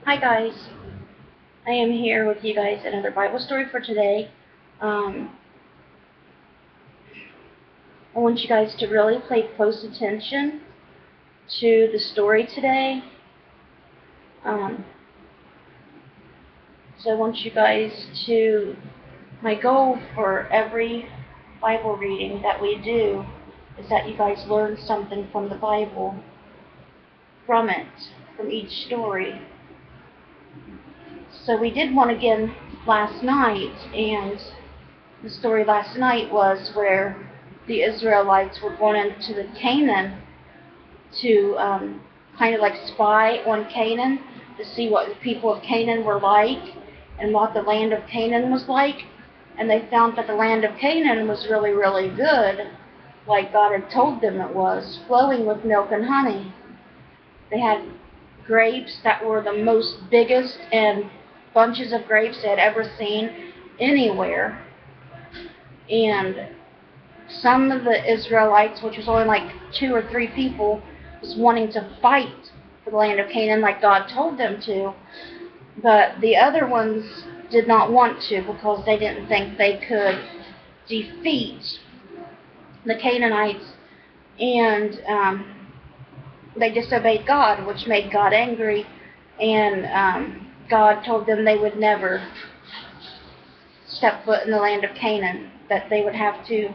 Hi guys, I am here with you guys another Bible story for today. I want you guys to really pay close attention to the story today. So I want you guys to, my goal for every Bible reading that we do is that you guys learn something from the Bible, from each story. So we did one again last night, and the story last night was where the Israelites were going into the Canaan to kind of like spy on Canaan to see what the people of Canaan were like and what the land of Canaan was like. And they found that the land of Canaan was really, really good, like God had told them it was, flowing with milk and honey. They had grapes that were the most biggest and bunches of grapes they had ever seen anywhere. And some of the Israelites, which was only like 2 or 3 people, was wanting to fight for the land of Canaan like God told them to. But the other ones did not want to because they didn't think they could defeat the Canaanites. And they disobeyed God, which made God angry. And God told them they would never step foot in the land of Canaan, that they would have to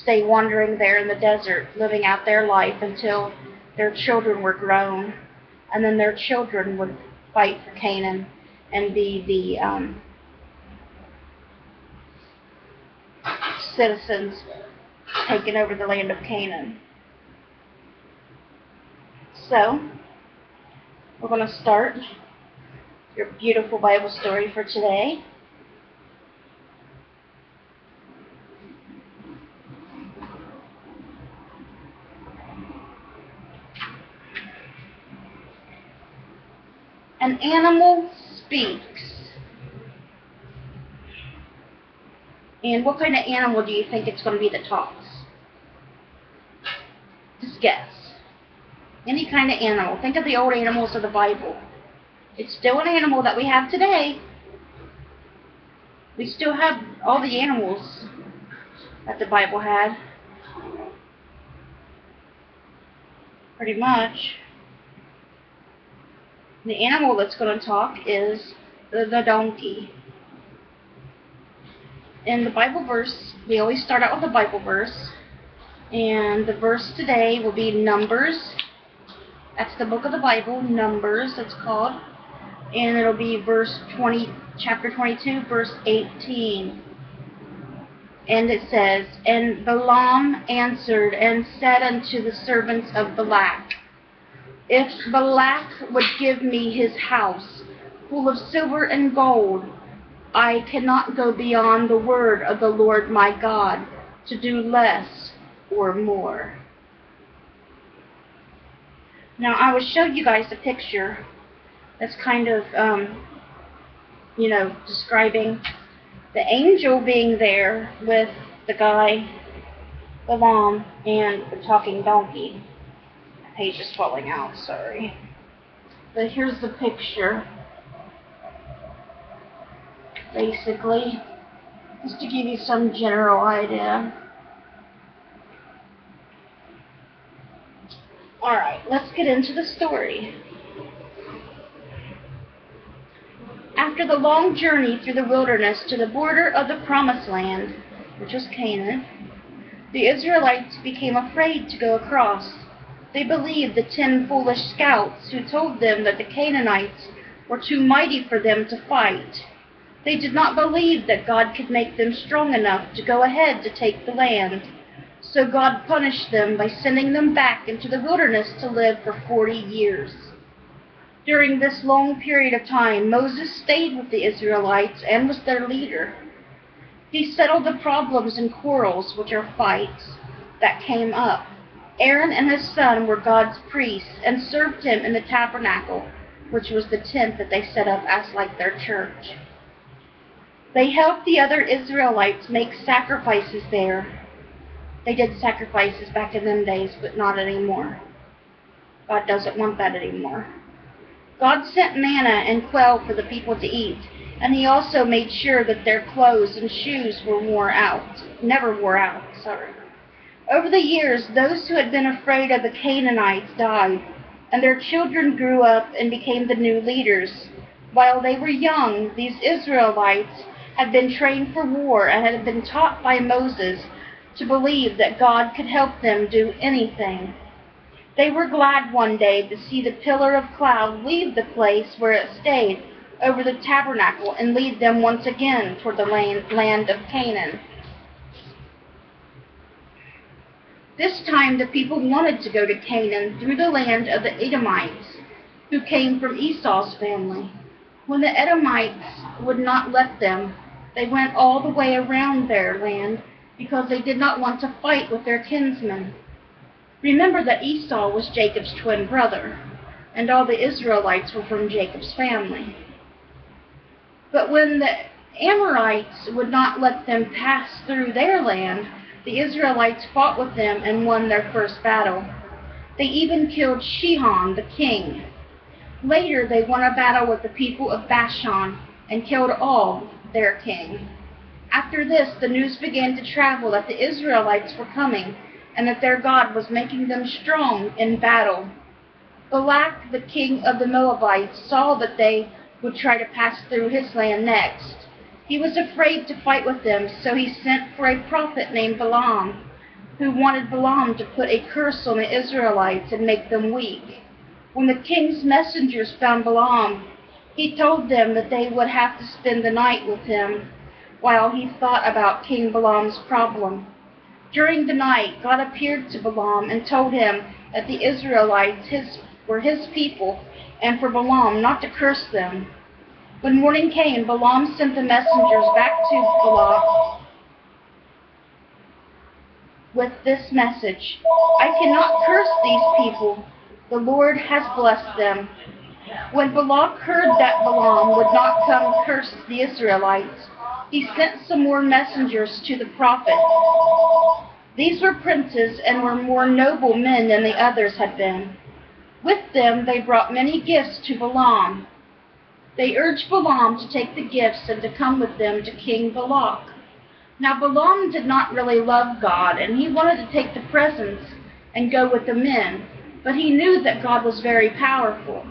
stay wandering there in the desert, living out their life until their children were grown, and then their children would fight for Canaan and be the citizens taking over the land of Canaan. So, we're going to start your beautiful Bible story for today. An animal speaks. And what kind of animal do you think it's going to be that talks? Just guess. Any kind of animal. Think of the old animals of the Bible. It's still an animal that we have today. We still have all the animals that the Bible had. Pretty much. The animal that's going to talk is the donkey. In the Bible verse, we always start out with a Bible verse. And the verse today will be Numbers. That's the book of the Bible, Numbers, it's called. And it'll be chapter 22, verse 18. And it says, And Balaam answered and said unto the servants of Balak, If Balak would give me his house full of silver and gold, I cannot go beyond the word of the Lord my God to do less or more. Now I will show you guys a picture that's kind of, describing the angel being there with the guy, Balaam, and the talking donkey. My page is falling out, sorry. But here's the picture, basically, just to give you some general idea. Alright, let's get into the story. After the long journey through the wilderness to the border of the Promised Land, which was Canaan, the Israelites became afraid to go across. They believed the 10 foolish scouts who told them that the Canaanites were too mighty for them to fight. They did not believe that God could make them strong enough to go ahead to take the land. So God punished them by sending them back into the wilderness to live for 40 years. During this long period of time, Moses stayed with the Israelites and was their leader. He settled the problems and quarrels, which are fights, that came up. Aaron and his son were God's priests and served him in the tabernacle, which was the tent that they set up as like their church. They helped the other Israelites make sacrifices there. They did sacrifices back in them days, but not anymore. God doesn't want that anymore. God sent manna and quail for the people to eat, and he also made sure that their clothes and shoes never wore out. Over the years, those who had been afraid of the Canaanites died, and their children grew up and became the new leaders. While they were young, these Israelites had been trained for war and had been taught by Moses to believe that God could help them do anything. They were glad one day to see the pillar of cloud leave the place where it stayed over the tabernacle and lead them once again toward the land of Canaan. This time the people wanted to go to Canaan through the land of the Edomites, who came from Esau's family. When the Edomites would not let them, they went all the way around their land because they did not want to fight with their kinsmen. Remember that Esau was Jacob's twin brother, and all the Israelites were from Jacob's family. But when the Amorites would not let them pass through their land, the Israelites fought with them and won their first battle. They even killed Sihon, the king. Later, they won a battle with the people of Bashan and killed Og, their king. After this, the news began to travel that the Israelites were coming and that their God was making them strong in battle. Balak, the king of the Moabites, saw that they would try to pass through his land next. He was afraid to fight with them, so he sent for a prophet named Balaam, who wanted Balaam to put a curse on the Israelites and make them weak. When the king's messengers found Balaam, he told them that they would have to spend the night with him while he thought about King Balaam's problem. During the night, God appeared to Balaam and told him that the Israelites were his people, and for Balaam not to curse them. When morning came, Balaam sent the messengers back to Balak with this message: I cannot curse these people. The Lord has blessed them. When Balak heard that Balaam would not come curse the Israelites, he sent some more messengers to the prophet. These were princes and were more noble men than the others had been. With them they brought many gifts to Balaam. They urged Balaam to take the gifts and to come with them to King Balak. Now Balaam did not really love God, and he wanted to take the presents and go with the men, but he knew that God was very powerful.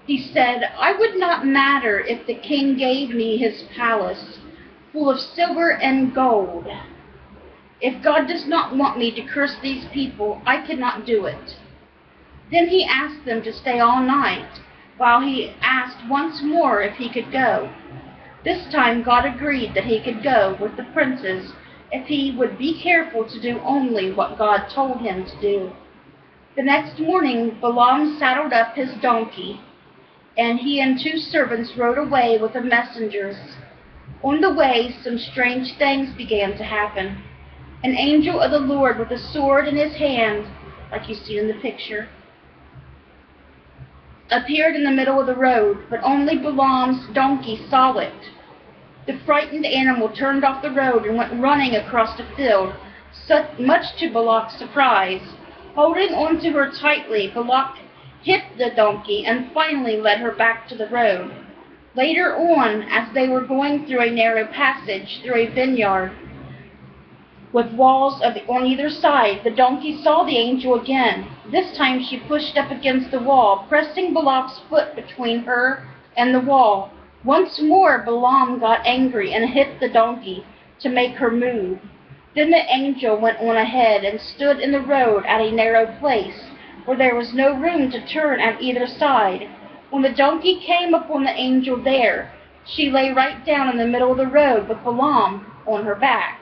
He said, I would not matter if the king gave me his palace full of silver and gold. If God does not want me to curse these people, I cannot do it. Then he asked them to stay all night, while he asked once more if he could go. This time God agreed that he could go with the princes if he would be careful to do only what God told him to do. The next morning Balaam saddled up his donkey, and he and 2 servants rode away with the messengers. On the way, some strange things began to happen. An angel of the Lord with a sword in his hand, like you see in the picture, appeared in the middle of the road, but only Balaam's donkey saw it. The frightened animal turned off the road and went running across the field, much to Balak's surprise. Holding on to her tightly, Balak hit the donkey and finally led her back to the road. Later on, as they were going through a narrow passage through a vineyard with walls on either side, the donkey saw the angel again. This time she pushed up against the wall, pressing Balak's foot between her and the wall. Once more Balaam got angry and hit the donkey to make her move. Then the angel went on ahead and stood in the road at a narrow place, where there was no room to turn at either side. When the donkey came upon the angel there, she lay right down in the middle of the road with Balaam on her back.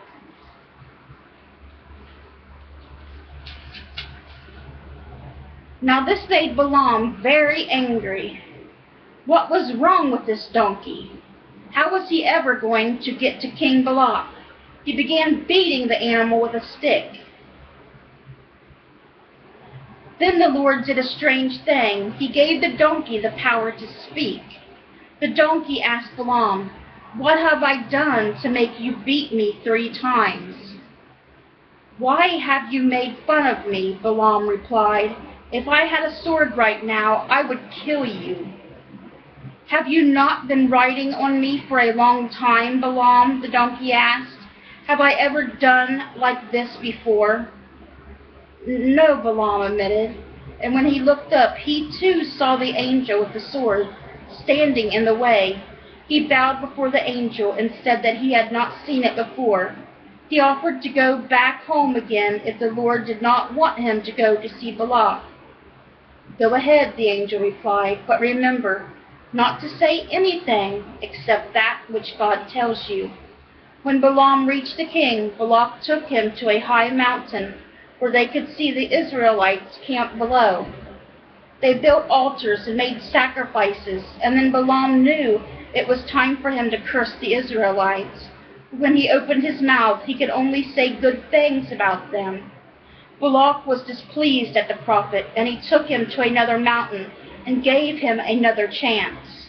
Now this made Balaam very angry. What was wrong with this donkey? How was he ever going to get to King Balak? He began beating the animal with a stick. Then the Lord did a strange thing. He gave the donkey the power to speak. The donkey asked Balaam, "What have I done to make you beat me 3 times?" "Why have you made fun of me?" Balaam replied. "If I had a sword right now, I would kill you." "Have you not been riding on me for a long time, Balaam?" the donkey asked. "Have I ever done like this before?" "No," Balaam admitted. And when he looked up, he too saw the angel with the sword standing in the way. He bowed before the angel and said that he had not seen it before. He offered to go back home again if the Lord did not want him to go to see Balak. "Go ahead," the angel replied, "but remember not to say anything except that which God tells you." When Balaam reached the king, Balak took him to a high mountain where they could see the Israelites camped below. They built altars and made sacrifices, and then Balaam knew it was time for him to curse the Israelites. When he opened his mouth, he could only say good things about them. Balak was displeased at the prophet, and he took him to another mountain and gave him another chance.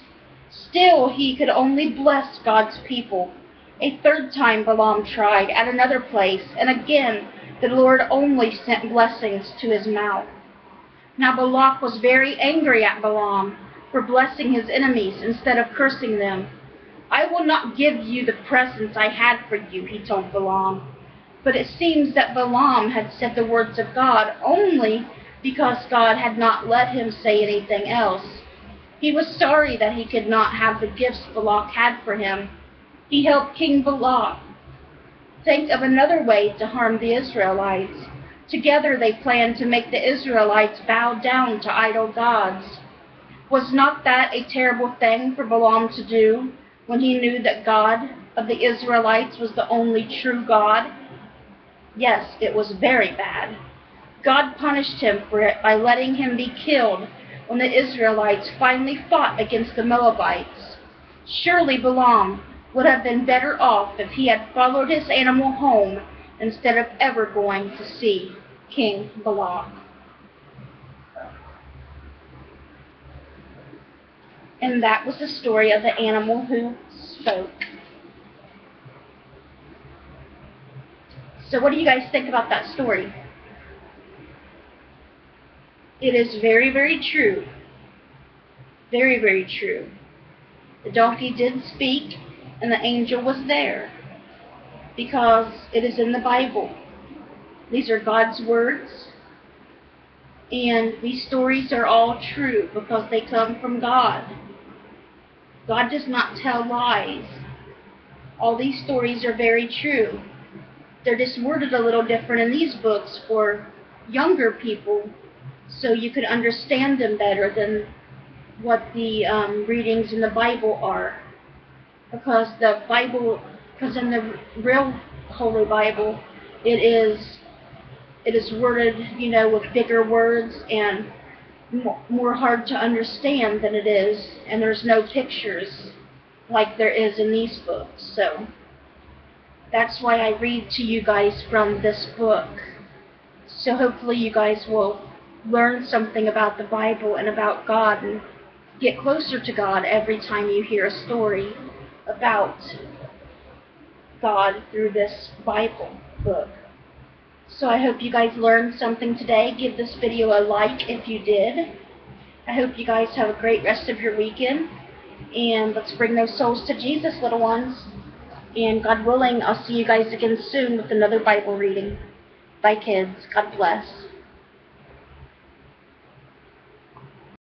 Still, he could only bless God's people. A third time Balaam tried at another place, and again the Lord only sent blessings to his mouth. Now Balak was very angry at Balaam for blessing his enemies instead of cursing them. "I will not give you the presents I had for you," he told Balaam. But it seems that Balaam had said the words of God only because God had not let him say anything else. He was sorry that he could not have the gifts Balak had for him. He helped King Balak think of another way to harm the Israelites. Together they planned to make the Israelites bow down to idol gods. Was not that a terrible thing for Balaam to do when he knew that God of the Israelites was the only true God? Yes, it was very bad. God punished him for it by letting him be killed when the Israelites finally fought against the Moabites. Surely Balaam would have been better off if he had followed his animal home instead of ever going to see King Balak. And that was the story of the animal who spoke. So what do you guys think about that story? It is very, very true. Very, very true. The donkey did speak, and the angel was there, because it is in the Bible. These are God's words, and these stories are all true because they come from God. God does not tell lies. All these stories are very true. They're just worded a little different in these books for younger people, so you could understand them better than what the readings in the Bible are. Because in the real Holy Bible, it is worded, with bigger words and more hard to understand than it is, and there's no pictures like there is in these books. So that's why I read to you guys from this book. So hopefully you guys will learn something about the Bible and about God and get closer to God every time you hear a story about God through this Bible book. So I hope you guys learned something today. Give this video a like if you did. I hope you guys have a great rest of your weekend. And let's bring those souls to Jesus, little ones. And God willing, I'll see you guys again soon with another Bible reading. Bye, kids. God bless.